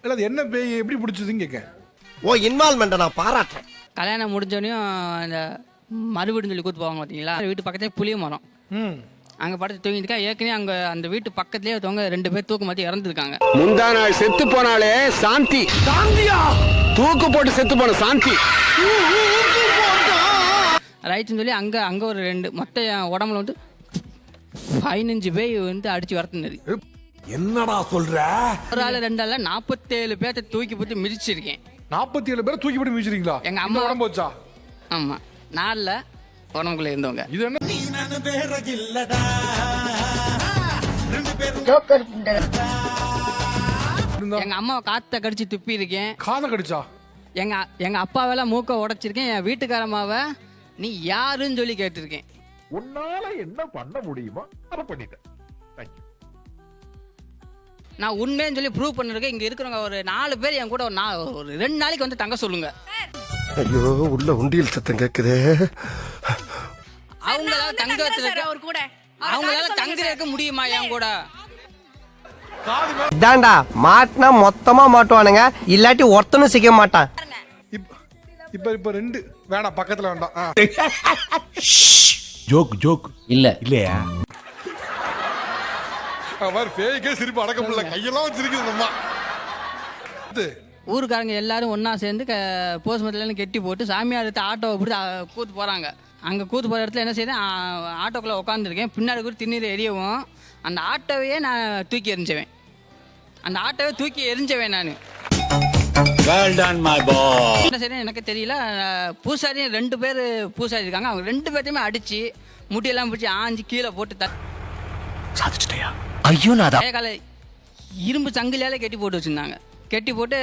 இல்ல அது என்ன பேய் எப்படி பிடிச்சதுன்னு கேட்க. ஓ இன்வால்மெண்ட்டை நான் பாராட்டுறேன். கல்யாணம் முடிஞ்சோடனையும் அந்த மறுவீடுன்னு சொல்லி கூத்து போவாங்க பார்த்தீங்களா, வீட்டு பக்கத்துலேயே புளிய மரம். அங்கே படுத்து தூங்கிட்டு இருக்கா. ஏற்கனவே அங்கே அந்த வீட்டு பக்கத்துலேயே ஒருத்தவங்க 2 பேர் தூக்கு மாற்றி இறந்துருக்காங்க. முந்தா நாள் செத்து போனாலே சாந்தி. சாந்தியா? தூக்கு போட்டு செத்து போன சாந்தி. ரைட்டுன்னு சொல்லி அங்கே ஒரு 2 மொத்த உடம்புல வந்து 15 பேய் வந்து அடிச்சு வரத்துனது. என்னடா சொல்ற? ஒரு ஆள் 2 ஆள் 47 பேர்த்த தூக்கி போட்டு மிதிச்சிருக்கேன். 47 பேரை தூக்கி போட்டு மிதிச்சிருக்கீங்களா? எங்க அம்மா உடம்பு வச்சா? ஆமா, நாளில் உடம்புக்குள்ள இருந்தவங்க. இது என்ன எங்க அம்மாவை காத்த கடிச்சு துப்பி இருக்கேன். காதை கடிச்சா? எங்க அப்பாவெல்லாம் மூக்க உடைச்சிருக்கேன். என் வீட்டுக்காரமாவை நீ யாருன்னு சொல்லி கேட்டிருக்கேன். உன்னால என்ன பண்ண முடியுமோ அதை பண்ணிட்டேன். நான் உண்மைன்னு சொல்லி ப்ரூவ் பண்ணிருக்கேன். இங்க இருக்கிறவங்க ஒரு 4 பேர் என் கூட ஒரு 2 நாளைக்கு வந்து தங்க சொல்லுங்க. ஐயோ உள்ள உண்டியல் சத்தம் கேக்குதே. அவங்களால தங்க அவங்களால தங்க இருக்க முடியுமா என் கூட? இதாண்டா மாட்டினா மொத்தமா மாட்டுவானுங்க, இல்லாட்டி ஒருத்தனும் சிக்க மாட்டான். இப்ப 2 வேணாம், பக்கத்துல வேண்டாம். ஜோக் இல்ல இல்லையா? அவர் பேய்க்கே சிரிப்பு அடக்க முடியல, கையெல்லாம் வச்சிருக்குது நம்ம. ஊருக்காரங்க எல்லாரும் ஒன்னா சேர்ந்து போஸ்ட்மார்ட்டம்ல கெட்டி போட்டு சாமியார் எடுத்து ஆட்டோவை பிடிச்சி கூத்து போறாங்க. அங்கே கூத்து போகிற இடத்துல என்ன செய்யுது, ஆட்டோக்குள்ளே உட்காந்துருக்கேன். பின்னாடி கூட திண்ணீர் எரியவும் அந்த ஆட்டோவையே நான் தூக்கி எறிஞ்சவேன். அந்த ஆட்டோவை தூக்கி எறிஞ்சவேன் நான். என்ன சரி எனக்கு தெரியல. பூசாரி 2 பேர் பூசாரி இருக்காங்க. அவங்க 2 பேர்த்தையுமே அடிச்சு முட்டியெல்லாம் பிடிச்சி ஆஞ்சி கீழே போட்டு சாதிச்சிட்டியா? ஐயோ நாதா காலை இரும்பு சங்கிலியாலே கெட்டி போட்டு வச்சுருந்தாங்க. கெட்டி போட்டு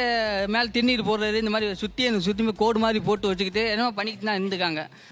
மேலே திண்ணீர் போடுறது இந்த மாதிரி சுற்றி கோடு மாதிரி போட்டு வச்சுக்கிட்டு என்னமோ பண்ணிக்கிட்டு தான் இருந்துக்காங்க.